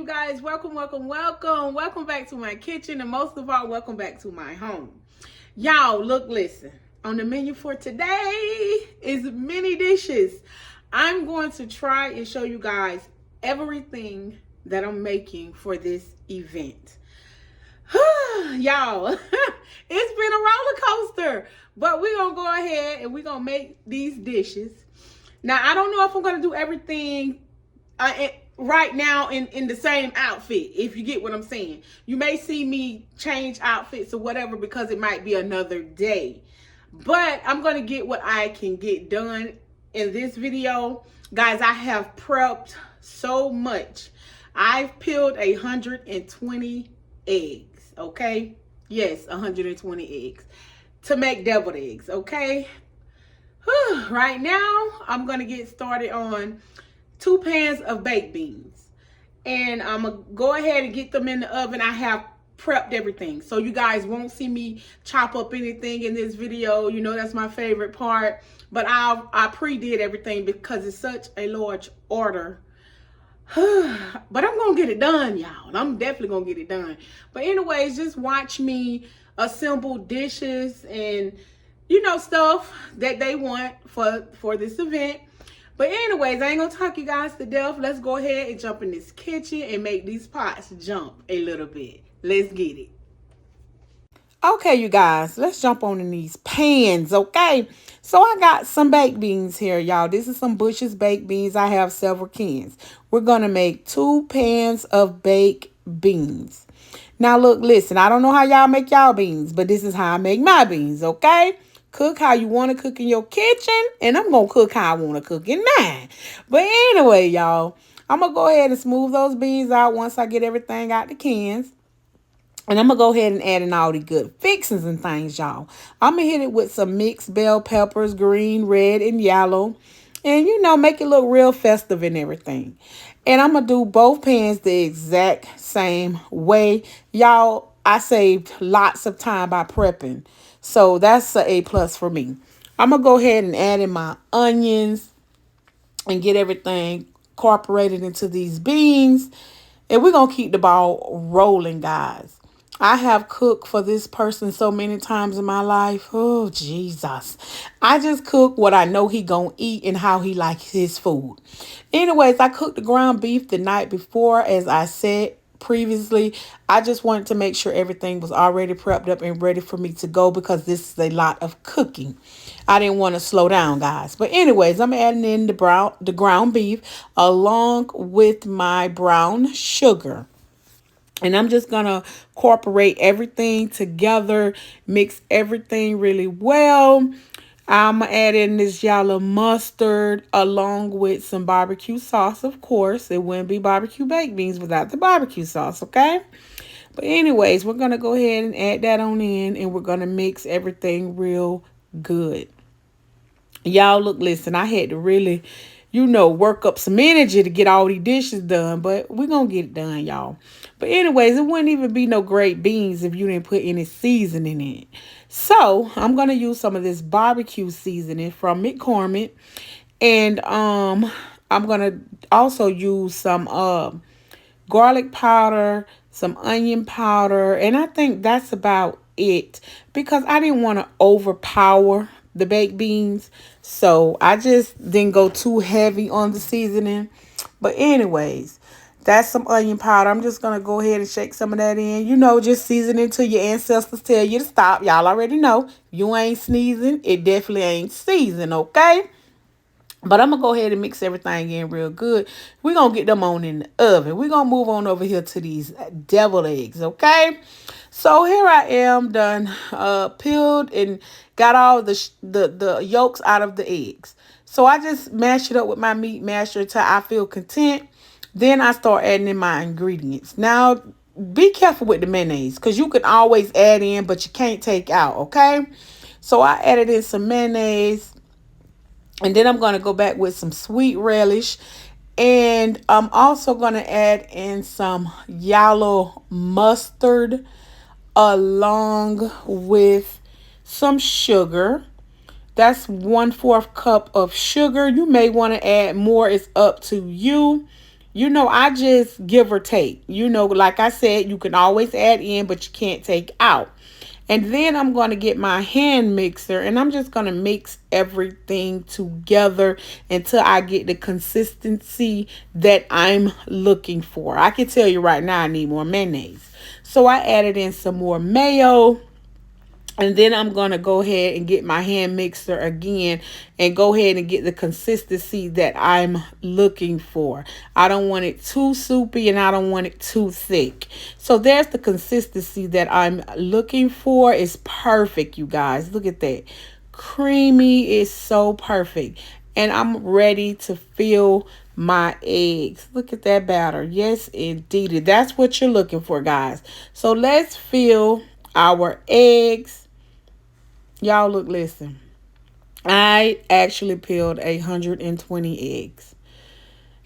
you guys. Welcome back to my kitchen, and most of all, welcome back to my home. Y'all, look, listen. On the menu for today is mini dishes. I'm going to try and show you guys everything that I'm making for this event. Y'all, it's been a roller coaster, but we're gonna go ahead and we're gonna make these dishes. Now, I don't know if I'm gonna do everything right now in the same outfit, if you get what I'm saying. You may see me change outfits or whatever because it might be another day, but I'm gonna get what I can get done in this video. Guys, I have prepped so much. I've peeled 120 eggs, okay? Yes, 120 eggs to make deviled eggs, okay? Right now, I'm gonna get started on 2 pans of baked beans, and I'm gonna go ahead and get them in the oven. I have prepped everything, so you guys won't see me chop up anything in this video. You know, that's my favorite part, but I pre-did everything because it's such a large order. But I'm gonna get it done, y'all. I'm definitely gonna get it done. But anyways, just watch me assemble dishes and, you know, stuff that they want for this event. But anyways, I ain't gonna talk you guys to death. Let's go ahead and jump in this kitchen and make these pots jump a little bit. Let's get it. Okay, you guys, let's jump on in these pans, okay? So I got some baked beans here, y'all. This is some Bush's baked beans. I have several cans. We're gonna make 2 pans of baked beans. Now, look, listen, I don't know how y'all make y'all beans, but this is how I make my beans, okay? Cook how you want to cook in your kitchen, and I'm going to cook how I want to cook in mine. But anyway, y'all, I'm going to go ahead and smooth those beans out once I get everything out the cans. And I'm going to go ahead and add in all the good fixings and things, y'all. I'm going to hit it with some mixed bell peppers, green, red, and yellow. And, you know, make it look real festive and everything. And I'm going to do both pans the exact same way. Y'all, I saved lots of time by prepping. So that's an A+ for me. I'm going to go ahead and add in my onions and get everything incorporated into these beans. And we're going to keep the ball rolling, guys. I have cooked for this person so many times in my life. Oh, Jesus. I just cook what I know he going to eat and how he likes his food. Anyways, I cooked the ground beef the night before, as I said previously. I just wanted to make sure everything was already prepped up and ready for me to go because this is a lot of cooking. I didn't want to slow down, guys. But anyways, I'm adding in the ground beef along with my brown sugar. And I'm just going to incorporate everything together, mix everything really well. I'm going to add in this yellow mustard along with some barbecue sauce, of course. It wouldn't be barbecue baked beans without the barbecue sauce, okay? But anyways, we're going to go ahead and add that on in, and we're going to mix everything real good. Y'all, look, listen, I had to really, you know, work up some energy to get all these dishes done, but we're going to get it done, y'all. But anyways, it wouldn't even be no great beans if you didn't put any seasoning in it. So I'm going to use some of this barbecue seasoning from McCormick. And I'm going to also use some garlic powder, some onion powder. And I think that's about it because I didn't want to overpower the baked beans. So I just didn't go too heavy on the seasoning. But anyways, that's some onion powder. I'm just going to go ahead and shake some of that in. You know, just season it till your ancestors tell you to stop. Y'all already know. You ain't sneezing. It definitely ain't seasoned, okay? But I'm going to go ahead and mix everything in real good. We're going to get them on in the oven. We're going to move on over here to these deviled eggs, okay? So here I am done peeled and got all the yolks out of the eggs. So I just mash it up with my meat masher until I feel content. Then I start adding in my ingredients. Now, be careful with the mayonnaise because you can always add in, but you can't take out, okay? So I added in some mayonnaise. And then I'm going to go back with some sweet relish. And I'm also going to add in some yellow mustard along with some sugar. That's 1/4 cup of sugar. You may want to add more. It's up to you. I just give or take. Like I said, you can always add in, but you can't take out. And then I'm going to get my hand mixer and I'm just going to mix everything together until I get the consistency that I'm looking for. I can tell you right now I need more mayonnaise. So I added in some more mayo. And then I'm going to go ahead and get my hand mixer again and go ahead and get the consistency that I'm looking for. I don't want it too soupy and I don't want it too thick. So there's the consistency that I'm looking for. It's perfect, you guys. Look at that. Creamy is so perfect. And I'm ready to fill my eggs. Look at that batter. Yes, indeed. That's what you're looking for, guys. So let's fill our eggs. Y'all look, listen. I actually peeled 120 eggs.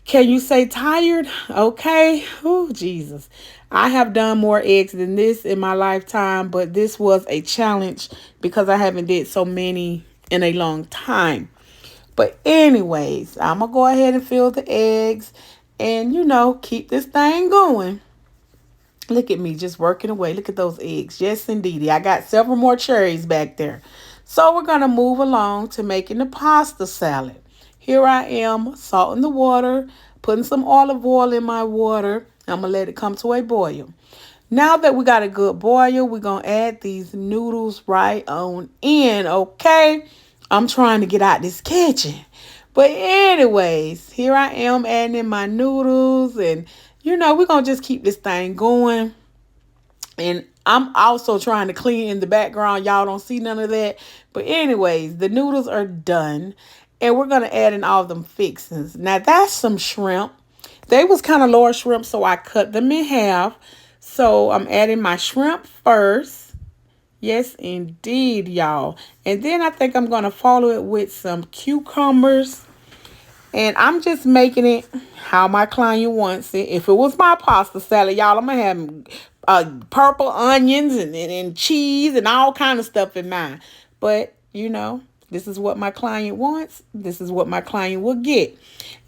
Can you say tired? Okay. Oh, Jesus. I have done more eggs than this in my lifetime, but this was a challenge because I haven't did so many in a long time. But anyways, I'm going to go ahead and fill the eggs and, keep this thing going. Look at me just working away. Look at those eggs. Yes, indeed. I got several more cherries back there. So we're going to move along to making the pasta salad. Here I am salting the water, putting some olive oil in my water. I'm going to let it come to a boil. Now that we got a good boil, we're going to add these noodles right on in, okay? I'm trying to get out this kitchen. But anyways, here I am adding in my noodles and we're going to just keep this thing going. And I'm also trying to clean in the background. Y'all don't see none of that. But anyways, the noodles are done. And we're going to add in all them fixings. Now, that's some shrimp. They was kind of large shrimp, so I cut them in half. So I'm adding my shrimp first. Yes, indeed, y'all. And then I think I'm going to follow it with some cucumbers. And I'm just making it how my client wants it. If it was my pasta salad, y'all, I'm going to have purple onions and cheese and all kind of stuff in mine. But, this is what my client wants. This is what my client will get.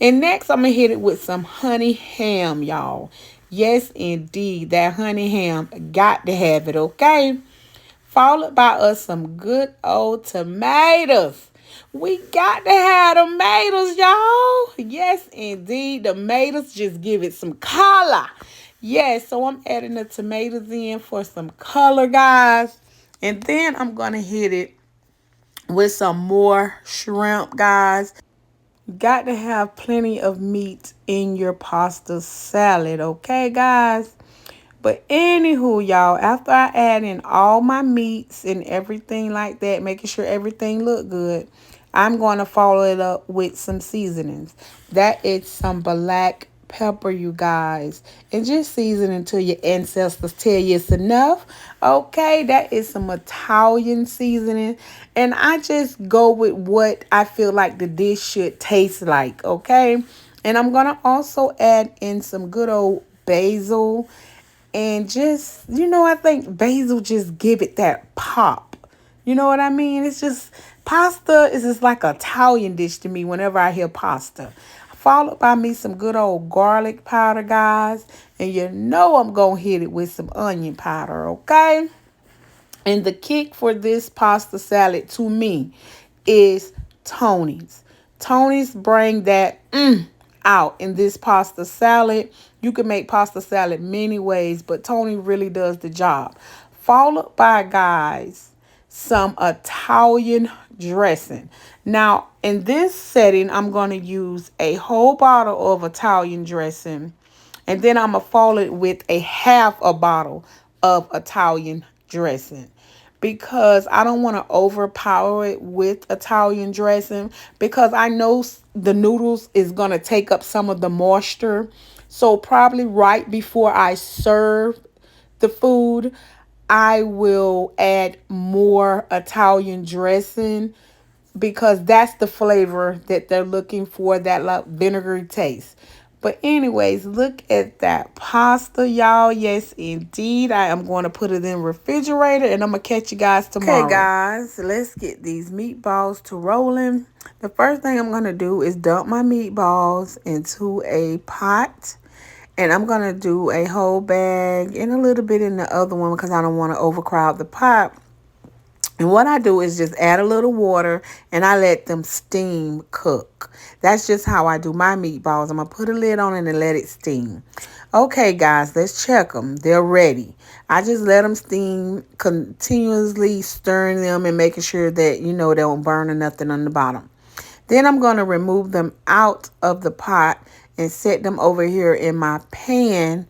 And next, I'm going to hit it with some honey ham, y'all. Yes, indeed. That honey ham, got to have it, okay? Followed by us some good old tomatoes. We got to have tomatoes, y'all. Yes, indeed. Tomatoes just give it some color. Yes, so I'm adding the tomatoes in for some color, guys. And then I'm going to hit it with some more shrimp, guys. Got to have plenty of meat in your pasta salad, okay, guys? But anywho, y'all, after I add in all my meats and everything like that, making sure everything look good, I'm going to follow it up with some seasonings. That is some black pepper, you guys. And just season until your ancestors tell you it's enough. Okay, that is some Italian seasoning. And I just go with what I feel like the dish should taste like, okay? And I'm going to also add in some good old basil. And just, I think basil just give it that pop. You know what I mean? It's just, pasta is just like an Italian dish to me whenever I hear pasta. Followed by me some good old garlic powder, guys. And I'm going to hit it with some onion powder, okay? And the kick for this pasta salad to me is Tony's. Tony's bring that out in this pasta salad. You can make pasta salad many ways, but Tony really does the job. Followed by, guys, some Italian dressing. Now, in this setting, I'm going to use a whole bottle of Italian dressing. And then I'm going to follow it with a half a bottle of Italian dressing. Because I don't want to overpower it with Italian dressing. Because I know the noodles is going to take up some of the moisture. So probably right before I serve the food, I will add more Italian dressing. Because that's the flavor that they're looking for, that like vinegary taste. But anyways, look at that pasta, y'all. Yes, indeed. I am going to put it in the refrigerator and I'm going to catch you guys tomorrow. Okay, guys, let's get these meatballs to rolling. The first thing I'm going to do is dump my meatballs into a pot. And I'm going to do a whole bag and a little bit in the other one because I don't want to overcrowd the pot. And what I do is just add a little water and I let them steam cook. That's just how I do my meatballs. I'm going to put a lid on it and let it steam. Okay, guys, let's check them. They're ready. I just let them steam, continuously stirring them and making sure that, they don't burn or nothing on the bottom. Then I'm going to remove them out of the pot and set them over here in my pan.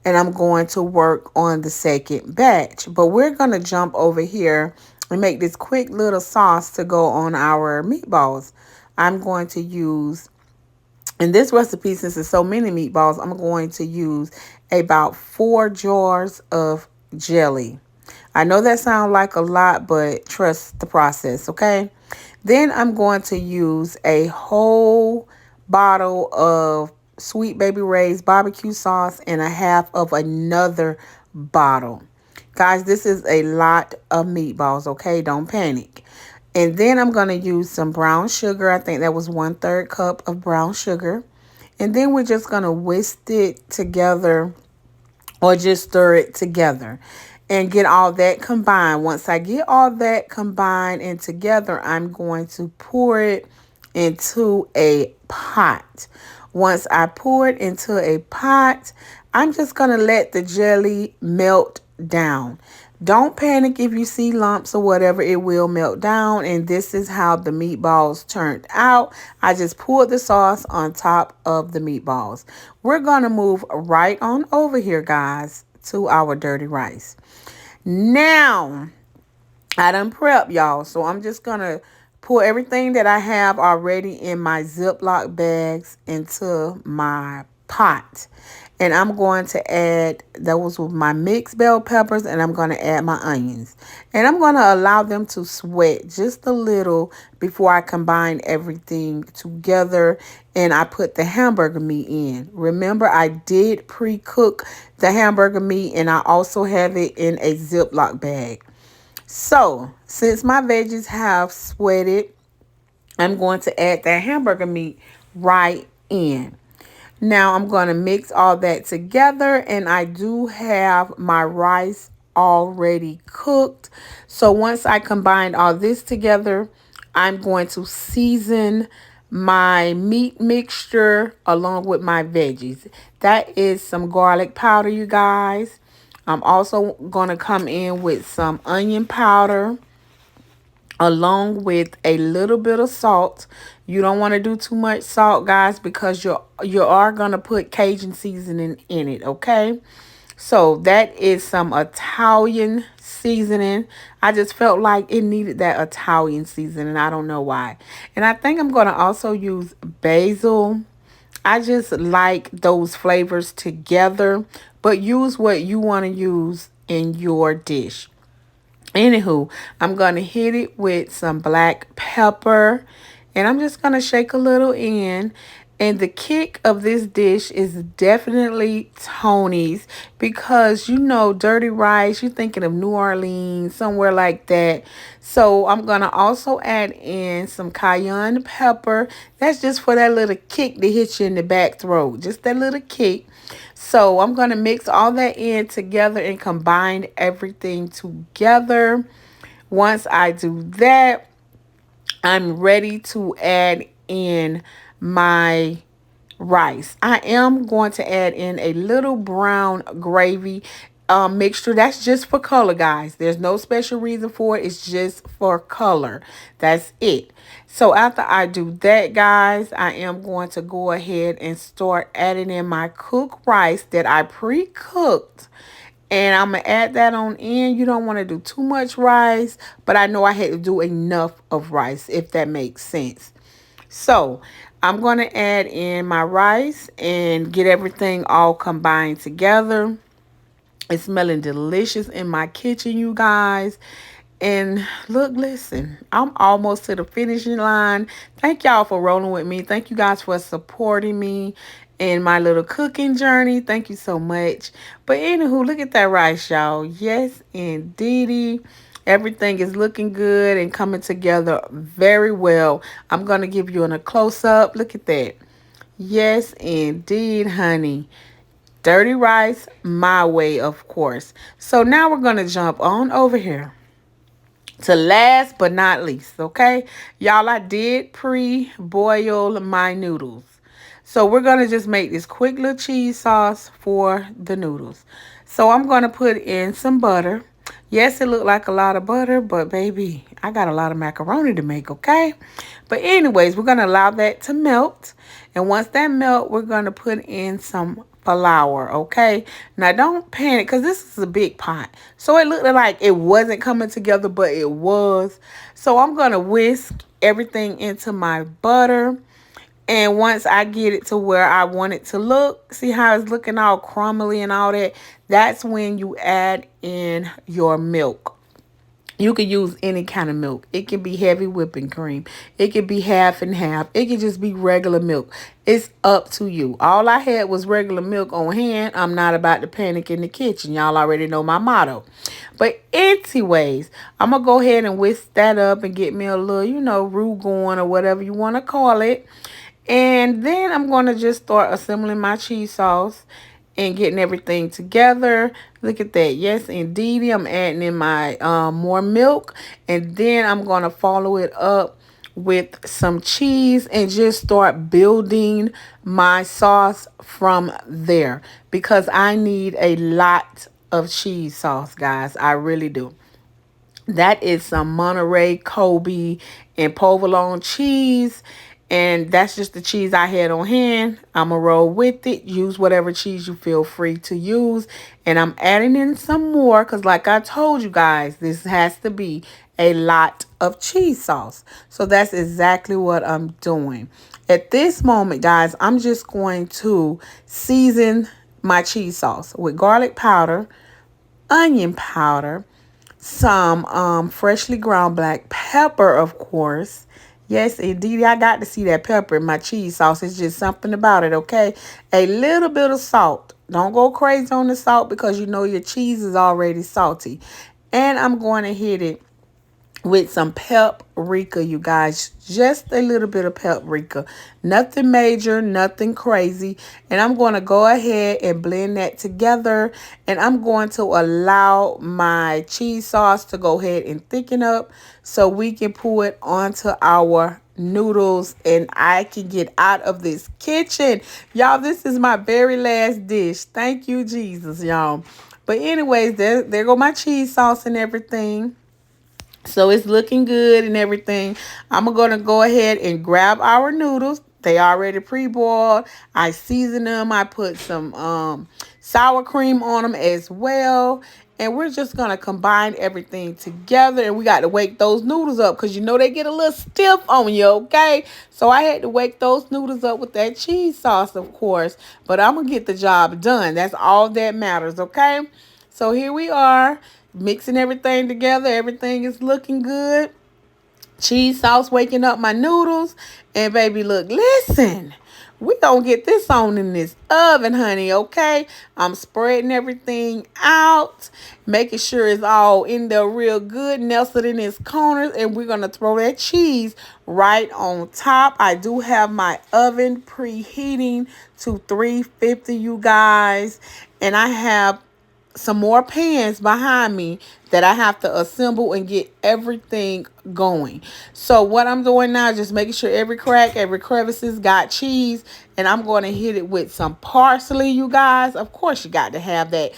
And I'm going to work on the second batch. But we're going to jump over here and make this quick little sauce to go on our meatballs. I'm going to use, in this recipe, since there's so many meatballs, I'm going to use about 4 jars of jelly. I know that sounds like a lot, but trust the process, okay? Then I'm going to use a whole bottle of Sweet Baby Ray's barbecue sauce and a half of another bottle. Guys, this is a lot of meatballs, okay? Don't panic. And then I'm going to use some brown sugar. I think that was 1/3 cup of brown sugar. And then we're just going to whisk it together or just stir it together and get all that combined. Once I get all that combined and together, I'm going to pour it into a pot. Once I pour it into a pot, I'm just going to let the jelly melt down. Don't panic if you see lumps or whatever, it will melt down. And this is how the meatballs turned out. I just poured the sauce on top of the meatballs. We're going to move right on over here, guys, to our dirty rice. Now, I done prep, y'all. So I'm just going to pour everything that I have already in my Ziploc bags into my pot. And I'm going to add those with my mixed bell peppers, and I'm going to add my onions. And I'm going to allow them to sweat just a little before I combine everything together and I put the hamburger meat in. Remember, I did pre-cook the hamburger meat, and I also have it in a Ziploc bag. So, since my veggies have sweated, I'm going to add that hamburger meat right in. Now, I'm going to mix all that together, and I do have my rice already cooked. So, once I combine all this together, I'm going to season my meat mixture along with my veggies. That is some garlic powder, you guys. I'm also going to come in with some onion powder along with a little bit of salt. You don't want to do too much salt, guys, because you are going to put Cajun seasoning in it, okay? So that is some Italian seasoning. I just felt like it needed that Italian seasoning. I don't know why. And I think I'm going to also use basil. I just like those flavors together, but use what you want to use in your dish. Anywho, I'm going to hit it with some black pepper, and I'm just going to shake a little in. And the kick of this dish is definitely Tony's, because, dirty rice, you're thinking of New Orleans, somewhere like that. So I'm going to also add in some cayenne pepper. That's just for that little kick to hit you in the back throat, just that little kick. So I'm going to mix all that in together and combine everything together. Once I do that, I'm ready to add in my rice. I am going to add in a little brown gravy mixture. That's just for color, guys. There's no special reason for it. It's just for color. That's it. So after I do that, guys, I am going to go ahead and start adding in my cooked rice that I pre-cooked. And I'm going to add that on in. You don't want to do too much rice, but I know I had to do enough of rice, if that makes sense. So I'm going to add in my rice and get everything all combined together. It's smelling delicious in my kitchen, you guys. And look, listen, I'm almost to the finishing line. Thank y'all for rolling with me. Thank you guys for supporting me in my little cooking journey. Thank you so much. But anywho, look at that rice, y'all. Yes, indeedy. Everything is looking good and coming together very well. I'm going to give you a close-up. Look at that. Yes, indeed, honey. Dirty rice, my way, of course. So now we're going to jump on over here to last but not least, okay? Y'all, I did pre-boil my noodles. So we're going to just make this quick little cheese sauce for the noodles. So I'm going to put in some butter. Yes, it looked like a lot of butter, but baby, I got a lot of macaroni to make, okay? But anyways, we're going to allow that to melt. And once that melt, we're going to put in some flour, okay? Now, don't panic because this is a big pot. So it looked like it wasn't coming together, but it was. So I'm going to whisk everything into my butter. And once I get it to where I want it to look, see how it's looking all crumbly and all that, that's when you add in your milk. You can use any kind of milk. It can be heavy whipping cream. It can be half and half. It can just be regular milk. It's up to you. All I had was regular milk on hand. I'm not about to panic in the kitchen. Y'all already know my motto. But anyways, I'm going to go ahead and whisk that up and get me a little, roux going or whatever you want to call it. And then I'm going to just start assembling my cheese sauce and getting everything together. Look at that. Yes, indeed. I'm adding in my more milk. And then I'm going to follow it up with some cheese and just start building my sauce from there. Because I need a lot of cheese sauce, guys. I really do. That is some Monterey, Kobe, and provolone cheese. And that's just the cheese I had on hand. I'm going to roll with it. Use whatever cheese you feel free to use. And I'm adding in some more because like I told you guys, this has to be a lot of cheese sauce. So that's exactly what I'm doing. At this moment, guys, I'm just going to season my cheese sauce with garlic powder, onion powder, some freshly ground black pepper, of course. Yes, indeed, I got to see that pepper in my cheese sauce. It's just something about it, okay? A little bit of salt. Don't go crazy on the salt because you know your cheese is already salty. And I'm going to hit it with some paprika, you guys. Just a little bit of paprika. Nothing major, nothing crazy. And I'm going to go ahead and blend that together. And I'm going to allow my cheese sauce to go ahead and thicken up so we can pour it onto our noodles and I can get out of this kitchen. Y'all, this is my very last dish. Thank you, Jesus, y'all. But anyways, there go my cheese sauce and everything. So it's looking good and everything. I'm going to go ahead and grab our noodles. They already pre-boiled. I seasoned them. I put some sour cream on them as well. And we're just going to combine everything together. And we got to wake those noodles up because you know they get a little stiff on you, okay? So I had to wake those noodles up with that cheese sauce, of course. But I'm going to get the job done. That's all that matters, okay? So here we are. Mixing everything together. Everything is looking good. Cheese sauce waking up my noodles. And baby, look, listen. We gonna get this on in this oven, honey, okay? I'm spreading everything out. Making sure it's all in there real good. Nestled in its corners. And we're gonna throw that cheese right on top. I do have my oven preheating to 350, you guys. And I have some more pans behind me that I have to assemble and get everything going. So what I'm doing now is just making sure every crack, every crevice has got cheese. And I'm going to hit it with some parsley, you guys. Of course, you got to have that.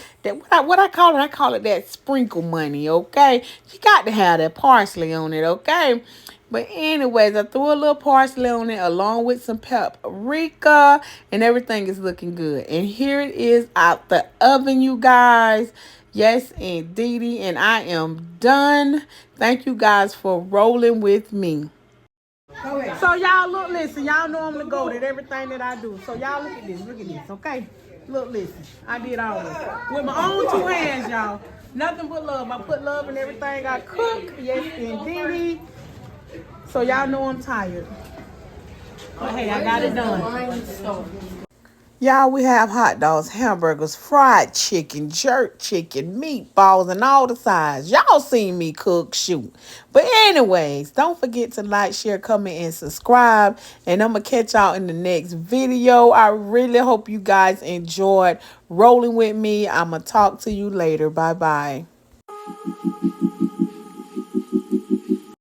What I call it? I call it that sprinkle money, okay? You got to have that parsley on it, okay? But anyways, I threw a little parsley on it along with some paprika and everything is looking good. And here it is out the oven, you guys. Yes, indeedy. And I am done. Thank you guys for rolling with me. So y'all look, listen, y'all know I'm the goat at everything that I do. So y'all look at this, okay? Look, listen, I did all this with my own two hands, y'all. Nothing but love. I put love in everything I cook. Yes, indeedy. So y'all know I'm tired. But hey, I got it done. Y'all, we have hot dogs, hamburgers, fried chicken, jerk chicken, meatballs, and all the sides. Y'all seen me cook, shoot. But anyways, don't forget to like, share, comment, and subscribe. And I'm going to catch y'all in the next video. I really hope you guys enjoyed rolling with me. I'm going to talk to you later. Bye-bye.